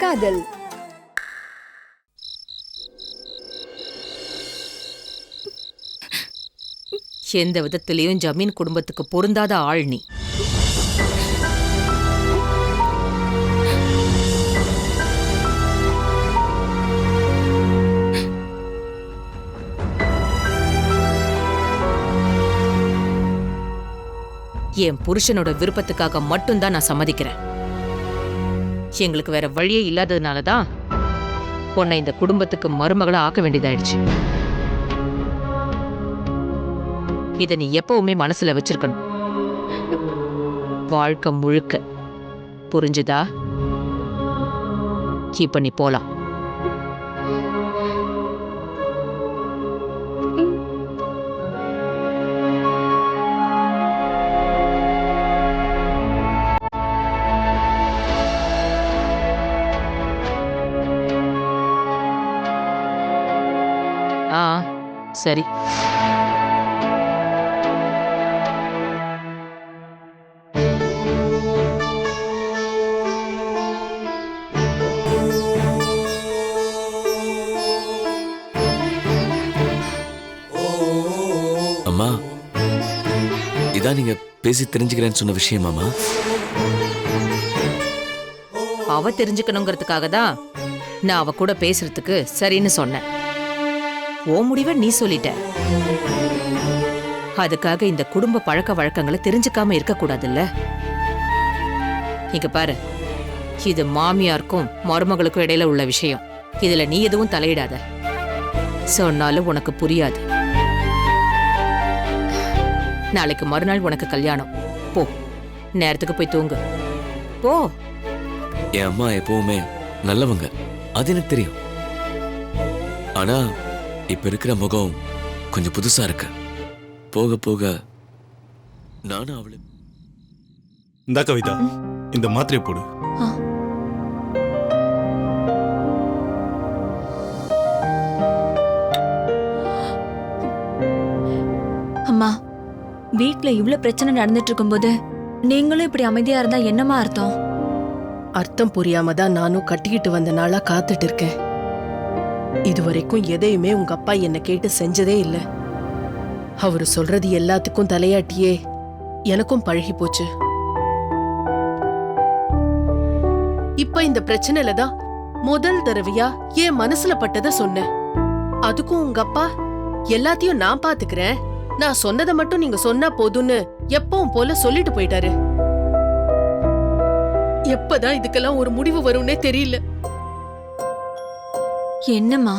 காதல். எந்த விதத்திலையும் ஜமீன் குடும்பத்துக்கு பொருந்தாத ஆள் நீ. என் புருஷனோட விருப்பத்துக்காக மட்டும்தான் நான் சம்மதிக்கிறேன். எங்களுக்கு வேற வழியே இல்லாததுனாலதான் உன்னை இந்த குடும்பத்துக்கு மருமகளை ஆக்க வேண்டியதாயிடுச்சு. இதை நீ எப்பவுமே மனசுல வச்சிருக்கணும், வாழ்க்கை முழுக்க. புரிஞ்சுதா? இப்ப நீ போலாம். சரி. அம்மா, இதான் நீங்க பேசி தெரிஞ்சுக்கிறேன்னு சொன்ன விஷயமாமா? அவ தெரிஞ்சுக்கணுங்கிறதுக்காக தான் நான் அவ கூட பேசுறதுக்கு சரின்னு சொன்னேன். ஓ முடிவை நீ சொல்லிட்ட. அதுக்காக இந்த குடும்ப பழக்க வழக்கங்களை தெரிஞ்சுக்காம இருக்க கூடாதுல்ல. இங்க பாரு, இது மாமியாருக்கும் மருமகளுக்கும் இடையில உள்ள விஷயம். இதுல நீ எதுவும் தலையிடாத. சொன்னாலும் உனக்கு புரியாது. நாளைக்கு மறுநாள் உனக்கு கல்யாணம். போ, நேரத்துக்கு போய் தூங்கு. போ. என் அம்மா எப்பவுமே நல்லவங்க, அது எனக்கு தெரியும். ஆனா இப்ப இருக்கிற முகம் கொஞ்சம் புதுசா இருக்கு. போக போக நானும் அவளு. இந்த கவிதா, இந்த மாத்திரை போடு. அம்மா, வீட்ல இவ்ளோ பிரச்சனை நடந்துட்டு இருக்கும்போது நீங்களும் இப்படி அமைதியா இருந்தா என்னமா அர்த்தம்? அர்த்தம் புரியாம தான் நானும் கட்டிக்கிட்டு வந்த நாளா காத்துட்டு இருக்கேன். இதுவரைக்கும் எதையுமே உங்க அப்பா என்ன கேட்டு செஞ்சதே இல்ல. அவரு சொல்றது எல்லாத்துக்கும் தலையாட்டியே எனக்கும் பழகி போச்சு. இப்ப இந்த பிரச்சனையில தான் முதல் தடவையா என் மனசுல பட்டத சொன்னேன். அதுக்கும் உங்க அப்பா எல்லாத்தையும் நான் பாத்துக்கிறேன், நான் சொன்னதை மட்டும் நீங்க சொன்னா போதும்னு எப்பவும் போல சொல்லிட்டு போயிட்டாரு. எப்பதான் இதுக்கெல்லாம் ஒரு முடிவு வரும்னே தெரியல. என்னம்மா,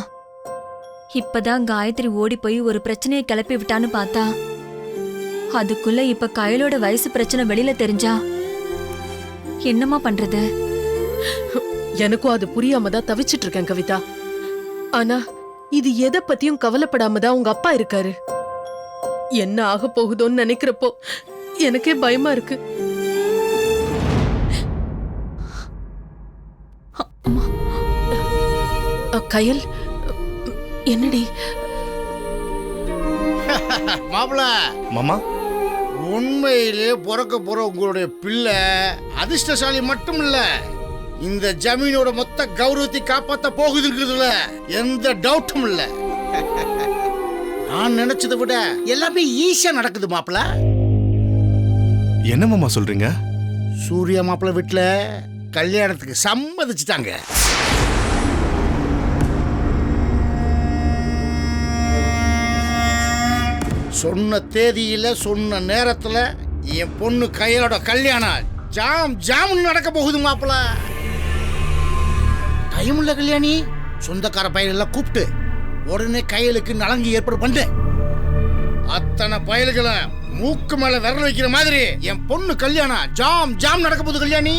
இப்பதான் காயத்ரி ஓடி போய் ஒரு பிரச்சனையை கிளப்பி விட்டான்னு பார்த்தா அதுக்குள்ள இப்ப கயலோட வயசு பிரச்சனை வெளியில தெரிஞ்சா என்னம்மா பண்றது? எனக்கும் அது புரியாம தான் தவிச்சிட்டு இருக்கேன் கவிதா. ஆனா இது எதை பத்தியும் கவலைப்படாம தான் உங்க அப்பா இருக்காரு. என்ன ஆக போகுதோன்னு நினைக்கிறப்போ எனக்கே பயமா இருக்கு. கயல், என்னடி மாப்பிள? மாமா, உண்மையிலே பிறக்க போற உங்களுடைய பிள்ளை அதிர்ஷ்டசாலி மட்டும் இல்ல, இந்த ஜமீனோட மொத்த கௌரவத்தை காப்பாத்த போகுதுங்கிறதுல எந்த டவுட்டும் இல்ல. நான் நினைச்சதை விட எல்லாமே ஈஸியா நடக்குது மாப்பிள. என்ன மாமா சொல்றீங்க? சூர்யா மாப்பிள வீட்டுல கல்யாணத்துக்கு சம்மதிச்சுட்டாங்க. சொன்ன தேதியில சொன்ன நேரத்துல என் பொண்ணு கையலோட கல்யாணம் ஜாம் ஜாம் நடக்க போகுது மாப்பிள. டைம் இல்ல கல்யாணி, சொந்தக்கார பயலெல்லாம் கூப்பிட்டு உடனே கையலுக்கு நலங்கு ஏற்பாடு பண்ணு. அத்தனை பயல்களை மூக்கு மேல விரல் வைக்கிற மாதிரி என் பொண்ணு கல்யாணம் ஜாம் ஜாம் நடக்க போகுது கல்யாணி.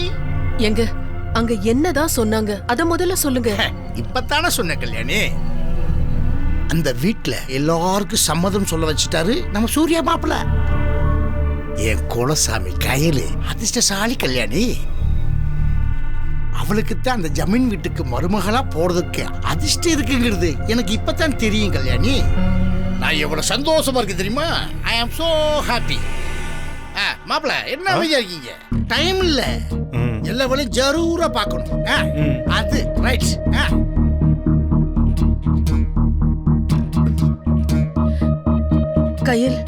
எங்க அங்க என்னதான் சொன்னாங்க அத முதல்ல சொல்லுங்க. இப்பத்தானே சொன்ன கல்யாணி. அந்த வீட்டுல எல்லாருக்கும் சம்மதம் சொல்ல வச்சுட்டாரு நம்ம சூர்யா மாப்பிள. என் குலசாமி கயலு அதிர்ஷ்டசாலி கல்யாணி. அவளுக்குத்தான் அந்த ஜமீன் வீட்டுக்கு மருமகளா போறதுக்கு அதிர்ஷ்டம் இருக்குங்கிறது எனக்கு இப்பதான் தெரியும் கல்யாணி. நான் எவ்வளவு சந்தோஷமா இருக்கு தெரியுமா? ஐ ஆம் சோ ஹாப்பி. மாப்பிள என்ன அமைதியா இருக்கீங்க? டைம் இல்ல, எல்லா வேலையும் ஜரூரா பார்க்கணும். அது ரைட். கயல்,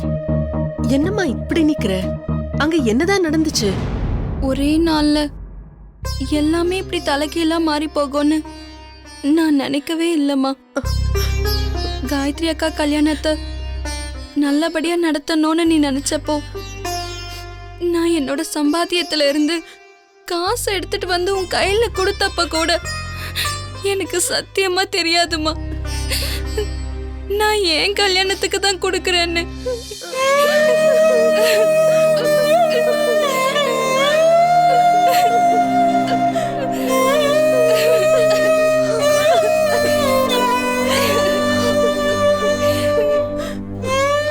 என்னம்மா இப்படி நிக்கிற? அங்க என்னதான் நடந்துச்சு? ஒரே நாள்ல எல்லாமே இப்படி தலைகீழா மாறி போகும்னு நான் நினைக்கவே இல்லம்மா. காயத்ரி அக்கா கல்யாணத்தை நல்லபடியா நடத்தணும்னு நீ நினைச்சப்போ நான் என்னோட சம்பாத்தியத்துல இருந்து காசு எடுத்துட்டு வந்து உன் கையில கொடுத்தப்ப கூட எனக்கு சத்தியமா தெரியாதுமா நான் ஏன் கல்யாணத்துக்கு தான் கொடுக்கறேன்னு.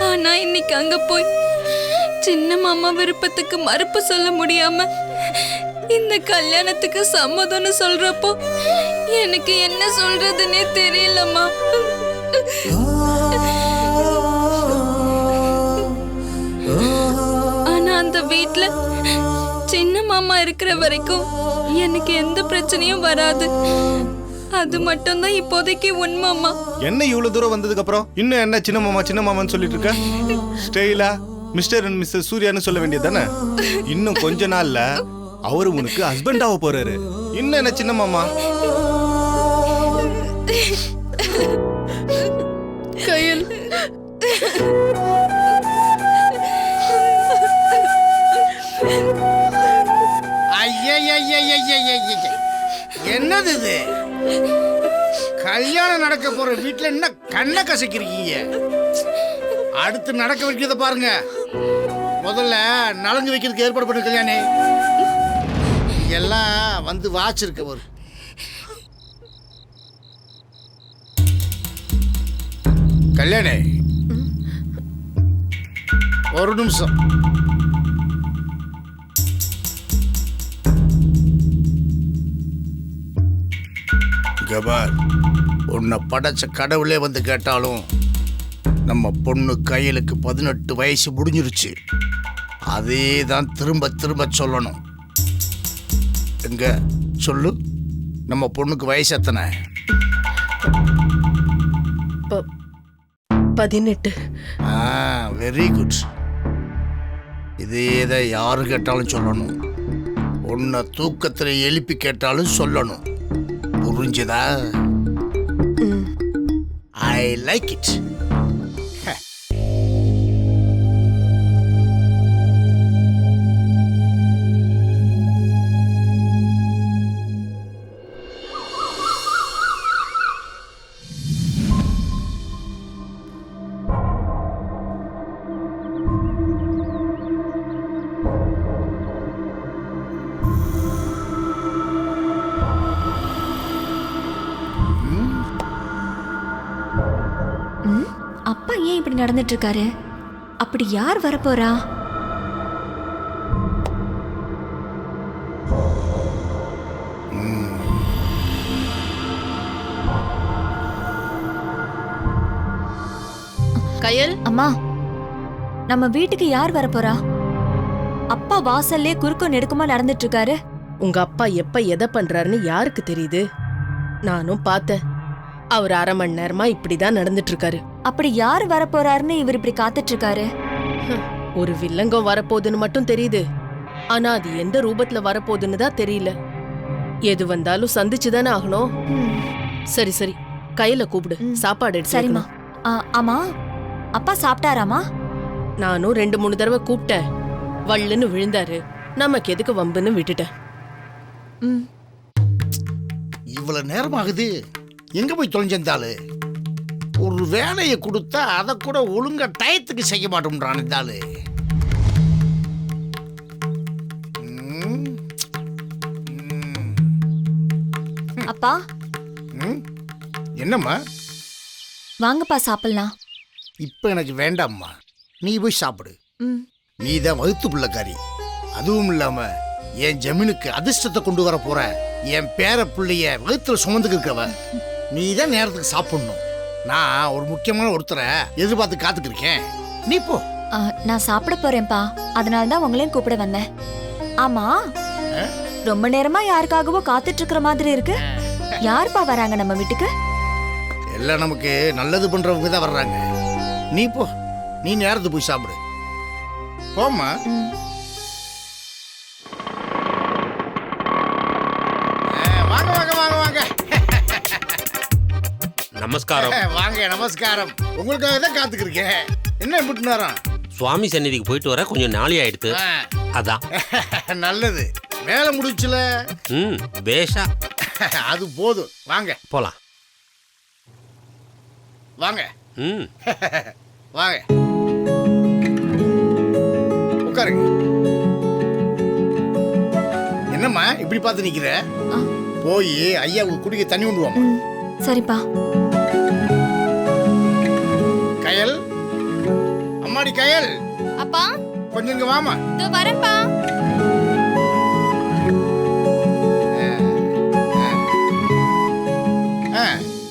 ஆனா இன்னைக்கு அங்க போய் சின்ன மாமா விருப்பத்துக்கு மறுப்பு சொல்ல முடியாம இந்த கல்யாணத்துக்கு சம்மதம்னு சொல்றப்போ எனக்கு என்ன சொல்றதுன்னே தெரியலம்மா. ஆனா அந்த வீட்ல சின்ன மாமா இருக்கிற வரைக்கும் எனக்கு எந்த பிரச்சனையும் வராது. அது மட்டும்தான் இப்போதைக்கு உண்மைமா. என்ன இவ்வளவு தூரம் வந்ததுக்கு அப்புறம் இன்னும் என்ன சின்ன மாமான்னு சொல்லிட்டு இருக்க? ஸ்டைலா மிஸ்டர் அண்ட் மிஸ்டர் சூர்யான்னு சொல்ல வேண்டியது தானே? இன்னும் கொஞ்ச நாள்ல அவரு உனக்கு ஹஸ்பண்ட் ஆக போறாரு. இன்னும் என்ன சின்ன மாமா? கயல், என்னது இது? கல்யாணம் நடக்க போற வீட்டுல என்ன கண்ணை கசக்கிருக்கீங்க? அடுத்து நடக்க வைக்கிறத பாருங்க. முதல்ல நலங்கு வைக்கிறதுக்கு ஏற்பாடு பண்ணு கல்யாணி. எல்லாம் வந்து வாச்சிருக்க ஒரு கல்யாணி. ஒரு நிமிஷம். கபார், உன்னை படைச்ச கடவுளே வந்து கேட்டாலும் நம்ம பொண்ணு கையலுக்கு 18 வயசு முடிஞ்சிருச்சு. அதே தான் திரும்ப திரும்ப சொல்லணும். எங்க சொல்லு, நம்ம பொண்ணுக்கு வயசு எத்தனை? 18. Very good. இதே தான் யாரு கேட்டாலும் சொல்லணும். உன்னை தூக்கத்தில் எழுப்பி கேட்டாலும் சொல்லணும். புரிஞ்சுதா? I like it. அப்பா ஏன் இப்படி நடந்துட்டு இருக்காரு? அப்படி யார் வரப்போறா? கயல், அம்மா, நம்ம வீட்டுக்கு யார் வரப்போறா? அப்பா வாசல்லே குறுக்க நெடுக்குமா நடந்துட்டு இருக்காரு. உங்க அப்பா எப்ப எதை பண்றாருன்னு யாருக்கு தெரியுது? நானும் பார்த்தேன். அவர் 1/2 மணி நேரமா இப்படிதான் நடந்துட்டு இருக்காரு. அப்படி யார் வரப்போறாருன்னு இவர் இப்படி காத்துட்டு இருக்காரு? ஒரு வில்லங்கம் வரப்போகுதுன்னு மட்டும் தெரியுது. ஆனா அது எந்த ரூபத்துல வரப்போகுதுன்னு தான் தெரியல. எது வந்தாலும் சந்திச்சுதானே ஆகணும். சரி சரி, கையில கூப்பிடு, சாப்பாடு எடுத்து சரிம்மா. ஆமா, அப்பா சாப்பிட்டாராமா? நானும் 2-3 தடவை கூப்பிட்டேன். வள்ளுன்னு விழுந்தாரு. நமக்கு எதுக்கு வம்புன்னு விட்டுட்டேன். இவ்வளவு நேரம் ஆகுது, எங்க போய் தொலைஞ்சிருந்தாளு? ஒரு வேலையை கொடுத்தா அதை கூட ஒழுங்கா டயத்துக்கு செய்ய மாட்டோம்ன்றான் இருந்தாலு. அப்பா, என்னம்மா? வாங்கப்பா சாப்பிடலாம். இப்ப எனக்கு வேண்டாம்மா, நீ போய் சாப்பிடு. நீ தான் வகுத்து பிள்ளைக்காரி. அதுவும் இல்லாம என் ஜமீனுக்கு அதிர்ஷ்டத்தை கொண்டு வர போற என் பேர பிள்ளைய வகுத்துல சுமந்துக்கு இருக்கவ. நீ தான் நேரத்துக்கு சாப்பிடணும். நான் ஒரு முக்கியமான ஒருத்தரை எதிர்பார்த்து காத்துக்கு இருக்கேன். நீ போ நான் சாப்பிட போறேன்ப்பா, அதனால தான் உங்களையும் கூப்பிட வந்தேன். ஆமா, ரொம்ப நேரமா யாருக்காகவோ காத்துட்டு இருக்கிற மாதிரி இருக்கு. யாருப்பா வராங்க நம்ம வீட்டுக்கு? எல்லாம் நமக்கு நல்லது பண்றவங்க தான் வர்றாங்க. நீ போ, நீ நேரத்துக்கு போய் சாப்பிடு. போம்மா. வாங்க வாங்க வாங்க வாங்க. நமஸ்காரம். வாங்க, நமஸ்காரம். உங்களுக்காக தான் காத்துக்கிருக்கேன். என்ன இப்படி நேரம்? சுவாமி சந்நிதிக்கு போயிட்டு வர கொஞ்சம் நாளி ஆயிடுத்து, அதான். நல்லது, வேலை முடிச்சுல. பேஷா. அது போதும், வாங்க போலாம். வாங்க. வாங்க, உட்காருங்க. என்னம்மா இப்படி பார்த்து நிக்கிற? போய் ஐயாவுக்கு குடிக்க தண்ணி கொண்டு வாமா. சரிப்பா. கயல், அம்மாடி கயல். அப்பா கொஞ்சம் இங்க வாமா. இதோ வரேன்ப்பா.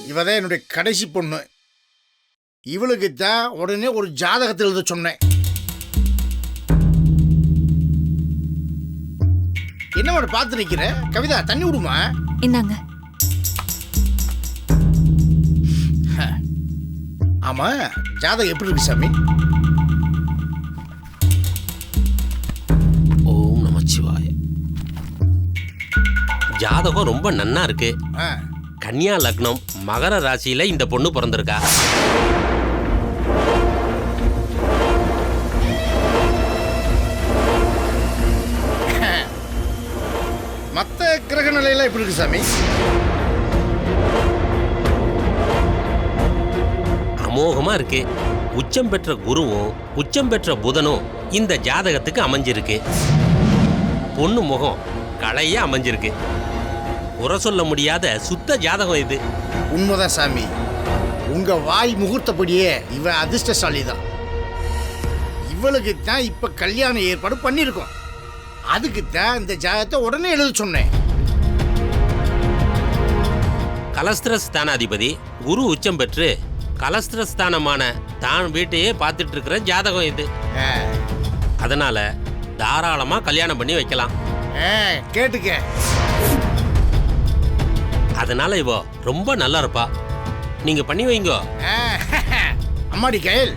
இவதான் என்னுடைய கடைசி பொண்ணு. இவளுக்கு தான் உடனே ஒரு ஜாதகத்தை எழுத சொன்னேன். என்ன பார்த்து நிக்கிற? கவிதா, தண்ணி விடுமா. இந்தாங்க. ஆமா, ஜாதகம் எப்படி இருக்கு சாமி? ஓம் நமச்சிவாய. ஜாதகம் ரொம்ப நன்னா இருக்கு. கன்னியா லக்னம், மகர ராசியில இந்த பொண்ணு பிறந்திருக்கா. மத்த கிரக நிலையில எப்படி இருக்கு சாமி? அமோகமா இருக்கு. உச்சம் பெற்ற குருவும் உச்சம் பெற்ற புதனும் இந்த ஜாதகத்துக்கு அமைஞ்சிருக்கு. பொண்ணு முகம் கலையா அமைஞ்சிருக்கு. குறை சொல்ல முடியாத சுத்த ஜாதகம் இது. உண்மைதான் சாமி, உங்க வாய் முகூர்த்தப்படியே இவ அதிர்ஷ்டசாலி தான். இவளுக்கு தான் இப்ப கல்யாண ஏற்பாடு பண்ணிருக்கோம். அதுக்கு தான் இந்த ஜாதகத்தை உடனே எழுத சொன்னேன். கலஸ்திரஸ்தானாதிபதி குரு உச்சம் பெற்று கலஸ்திரஸ்தானமான தான் வீட்டையே பார்த்துட்டு இருக்கிற ஜாதகம் இது. அதனால தாராளமா கல்யாணம் பண்ணி வைக்கலாம். கேட்டுக்க. அதனால இவோ ரொம்ப நல்லா இருப்பா. நீங்க பண்ணி வைங்க. அம்மாடி கயல்,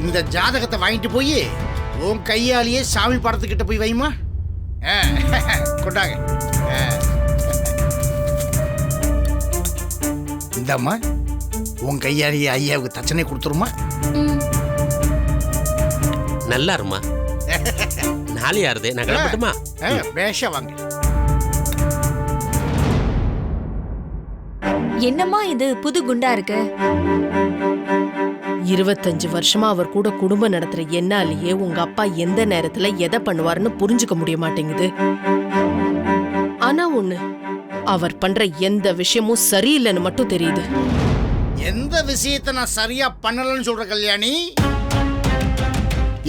இந்த ஜாதகத்தை வாங்கிட்டு போய் உன் கையாலேயே சாமி படத்துக்கிட்ட போய் வைமா. கொண்டாங்க. இந்தம்மா, உன் கையாலேயே ஐயாவுக்கு தச்சனை கொடுத்துருமா. நல்லா இருமா. நாளையாருது, நான் கிளம்பட்டுமா? பேஷா வாங்க. என்னம்மா இது புது குண்டா இருக்கு? 25 வருஷமா அவர் கூட குடும்பம் நடத்துற என்னாலேயே உங்க அப்பா எந்த நேரத்துல எதை பண்ணுவாருன்னு புரிஞ்சுக்க முடிய மாட்டேங்குது. ஆனா ஒண்ணு, அவர் பண்ற எந்த விஷயமும் சரியில்லைன்னு மட்டும் தெரியுது. எந்த விஷயத்தை நான் சரியா பண்ணலன்னு சொல்ற கல்யாணி?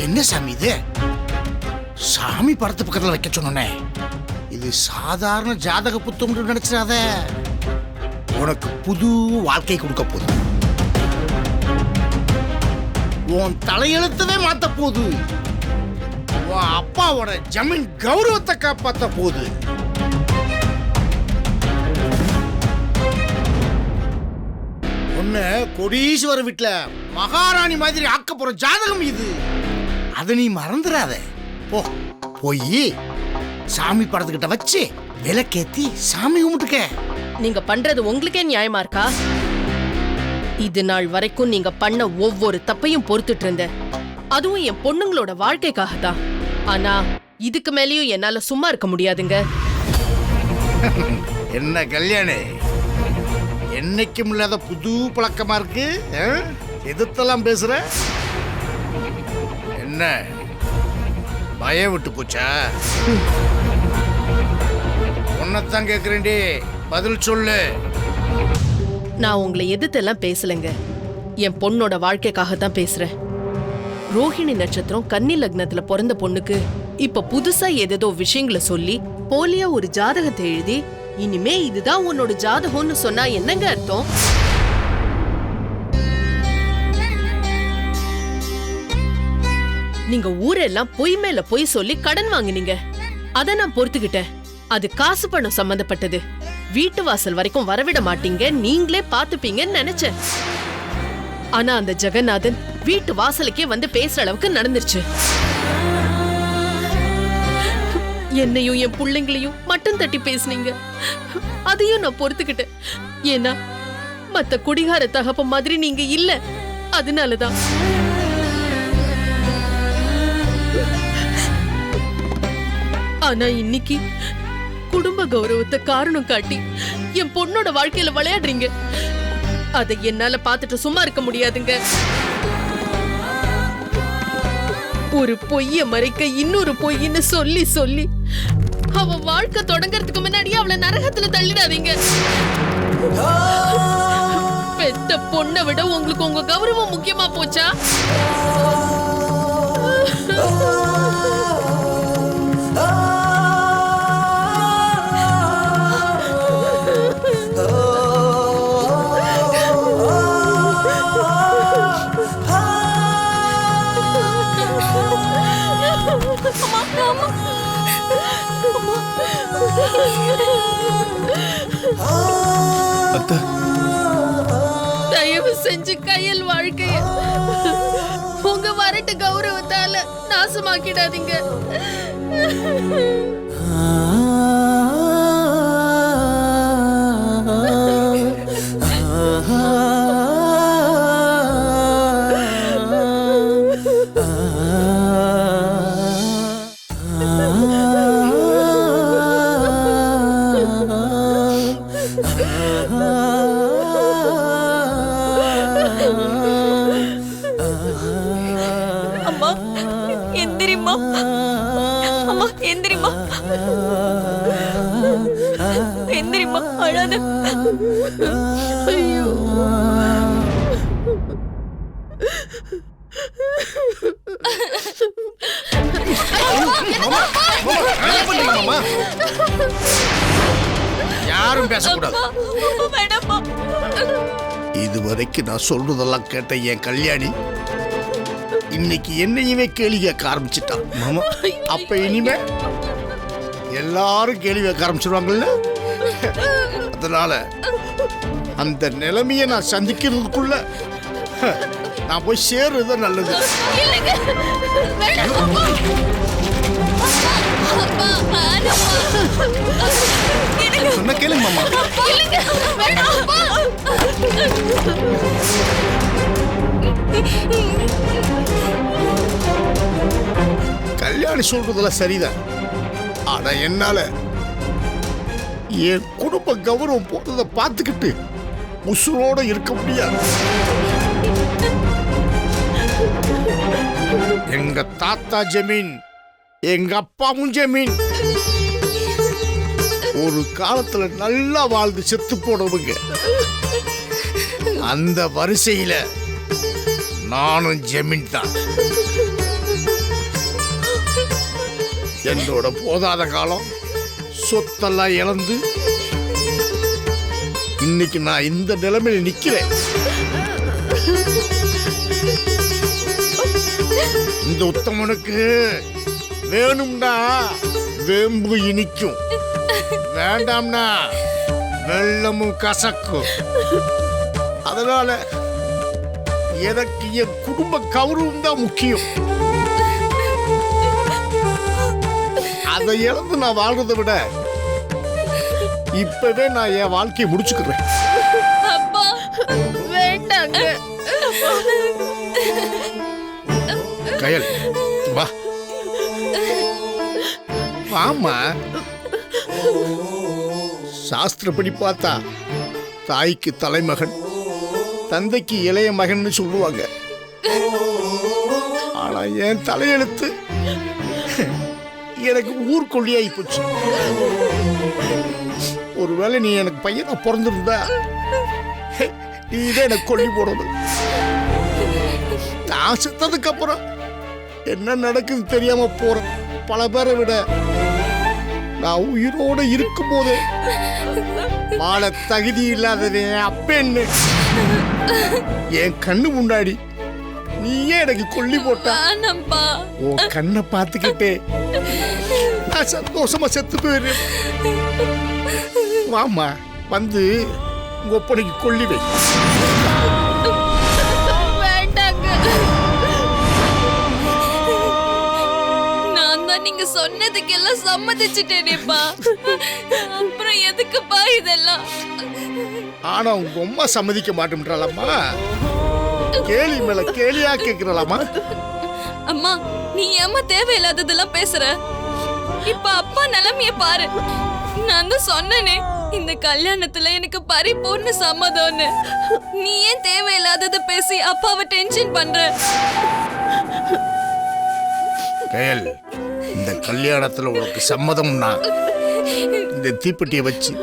என்ன சாமி இது? சாமி படத்து பக்கத்துல வைக்க சொன்னே. இது சாதாரண ஜாதக புத்தகம் நினைச்சிடாத. உனக்கு புது வாழ்க்கை கொடுக்க போகுது. உன் தலையெழுத்தவே மாத்த போகுது. உன் அப்பாவோட ஜமீன் கௌரவத்தை காப்பாத்த போகுது. உன்னை கோடீஸ்வர வீட்டுல மகாராணி மாதிரி ஆக்க போற ஜாதகம் இது. அதை நீ மறந்துடாத. போய் சாமி படத்துக்கிட்ட வச்சு விளக்கேத்தி சாமி கும்பிட்டுக்க. நீங்க பண்றது உங்களுக்கே நியாயமா இருக்கா? இது நாள் வரைக்கும் நீங்க பண்ண ஒவ்வொரு தப்பையும் பொறுத்துட்டு இருந்தேன். அதுவும் என் பொண்ணுங்களோட வாழ்க்கைக்காக தான். ஆனா இதுக்கு மேலேயும் என்னால சும்மா இருக்க முடியாதுங்க. என்ன கல்யாணி, என்னைக்கும் இல்லாத புது பழக்கமா இருக்கு. எதிர்த்தெல்லாம் பேசுற. என்ன பயம் விட்டு போச்சா? உன்னத்தான் கேக்குறேன்டி, பதில் சொல்லு. நான் உங்களை எதிர்த்தெல்லாம் பேசலைங்க. என் பொண்ணோட வாழ்க்கைக்காக தான் பேசுறேன். ரோஹிணி நட்சத்திரம் கன்னி லக்னத்துல பிறந்த பொண்ணுக்கு இப்ப புதுசா ஏதேதோ விஷயங்களை சொல்லி போலியா ஒரு ஜாதகத்தை எழுதி இனிமே இதுதான் உன்னோட ஜாதகம்னு சொன்னா என்னங்க அர்த்தம்? நீங்க ஊரெல்லாம் பொய் மேல பொய் சொல்லி கடன் வாங்குனீங்க. அத நான் பொறுத்துக்கிட்டேன். அது காசு பணம் சம்பந்தப்பட்டது. வீட்டு வாசல் வரைக்கும் வரவிட மாட்டீங்க, நீங்களே பாத்துப்பீங்கன்னு நினைச்சேன். ஆனா அந்த ஜெகநாதன் வீட்டு வாசலுக்கே வந்து பேசுற அளவுக்கு நடந்துருச்சு. என்னையும் என் பிள்ளைங்களையும் மட்டும் தட்டி பேசுனீங்க. அதையும் நான் பொறுத்துக்கிட்டேன். ஏன்னா மத்த குடிகார தகப்ப மாதிரி நீங்க இல்ல, அதனாலதான். ஆனா இன்னைக்கு குடும்ப கௌரவத்தை காரணம் காட்டி என் பொண்ணோட வாழ்க்கையில விளையாடுறீங்க. அதை என்னால பாத்துட்டு சும்மா இருக்க முடியாதுங்க. ஒரு பொய்ய மறைக்க இன்னொரு பொய்ன்னு சொல்லி சொல்லி அவ வாழ்க்கை தொடங்கறதுக்கு முன்னாடியே அவளை நரகத்துல தள்ளிடாதீங்க. பெத்த பொண்ணை விட உங்களுக்கு உங்க கௌரவம் முக்கியமா போச்சா? அத்தை, தயவு செஞ்சு கையல் வாழ்க்கைய உங்க வரட்டு கௌரவத்தால நாசமாக்கிடாதீங்க. அம்மா எந்திரிம்மா, அம்மா எந்திரிம்மா, எந்திரிம்மா, அழாத. ஐயோ, என்ன பண்றீங்க மாமா? யாரும் பேசக்கூடாது. வேண்டாம்மா. இதுவரைக்கும் நான் சொல்றதெல்லாம் கேட்ட என் கல்யாணி இன்னைக்கு என்னையுமே கேள்வி கேட்க ஆரம்பிச்சிட்டான் மாமா. அப்ப இனிமே எல்லாரும் கேள்வி கேட்க ஆரம்பிச்சிருவாங்கல்ல. அதனால அந்த நிலைமையை நான் சந்திக்கிறதுக்குள்ள நான் போய் சேர்றது நல்லது. சொன்ன கேளுங்க மாமா. கல்யாணி சொல்றதுல சரிதான். ஆனா என்னால என் குடும்ப கௌரவம் போறதை பார்த்துக்கிட்டு உசுரோட இருக்க முடியாது. எங்க தாத்தா ஜமீன், எங்க அப்பாவும் ஜமீன். ஒரு காலத்துல நல்லா வாழ்ந்து செத்து போனவங்க. அந்த வரிசையில நானும் ஜமீன் தான். என்னோட போதாத காலம் சொத்தெல்லாம் இழந்து இன்னைக்கு நான் இந்த நிலைமையில நிக்கிறேன். இந்த உத்தமனுக்கு வேணும்னா வேம்பு இனிக்கும், வேண்டாம்னா வெள்ளமும் கசக்கும். அதனால எனக்கு என் குடும்ப கௌரவம் தான் முக்கியம். அதை இழந்து நான் வாழ்றதை விட இப்பவே நான் என் வாழ்க்கையை முடிச்சுக்கிறேன். அப்பா வேண்டாங்க. கயல் வா, வாமா. சாஸ்திரப்படி பார்த்தா தாய்க்கு தலைமகன், தந்தைக்கு இளைய மகன் சொல்லுவாங்க. ஆனா என் தலையெழுத்து எனக்கு ஊர்கொல்லியாகி போச்சு. ஒருவேளை நீ எனக்கு பையனா பிறந்திருந்தா நீதான் எனக்கு கொல்லி போடணும். நான் செத்ததுக்கு அப்புறம் என்ன நடக்குது தெரியாம போற பல பேரை விட நான் உயிரோட இருக்கும் போது வாழ தகுதி இல்லாதது அப்பன்னு என் கண்ணு முன்னாடி நீயே எனக்கு கொல்லி போட்ட. வேணாம்ப்பா. உன் கண்ணை பார்த்துக்கிட்டே நான் சந்தோஷமா செத்து போயிடுறேன். வாமா வந்து உங்க ஒப்பனைக்கு கொல்லி வை. வேண்டாங்க. நான் தான் நீங்க சொன்னதுக்கெல்லாம் சம்மதிச்சிட்டேனேப்பா. அப்புறம் எதுக்குப்பா இதெல்லாம்? ஆனா உங்க அம்மா சம்மதிக்க மாட்டேன்றாளம்மா. கேலி மேல கேலியா கேக்குறாளாமா. அம்மா, நீ ஏம்மா தேவையில்லாததெல்லாம் பேசுற? இப்ப அப்பா நிலைமைய பாரு. நான் தான் சொன்னனே இந்த கல்யாணத்துல எனக்கு பரிபூர்ண சம்மதம்னு. நீ ஏன் தேவையில்லாதத பேசி அப்பாவை டென்ஷன் பண்ற? கயல், இந்த கல்யாணத்துல உனக்கு சம்மதம்னா இந்த தீப்பெட்டியை வச்சு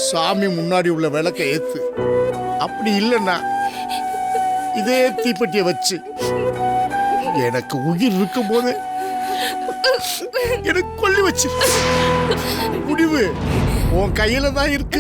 சாமி முன்னாடி உள்ள விளக்க ஏத்து. அப்படி இல்லைன்னா இதே தீப்பெட்டியை வச்சு எனக்கு உயிர் இருக்கும் போது எனக்கு கொல்லி வச்சு. முடிவு உன் கையில தான் இருக்கு.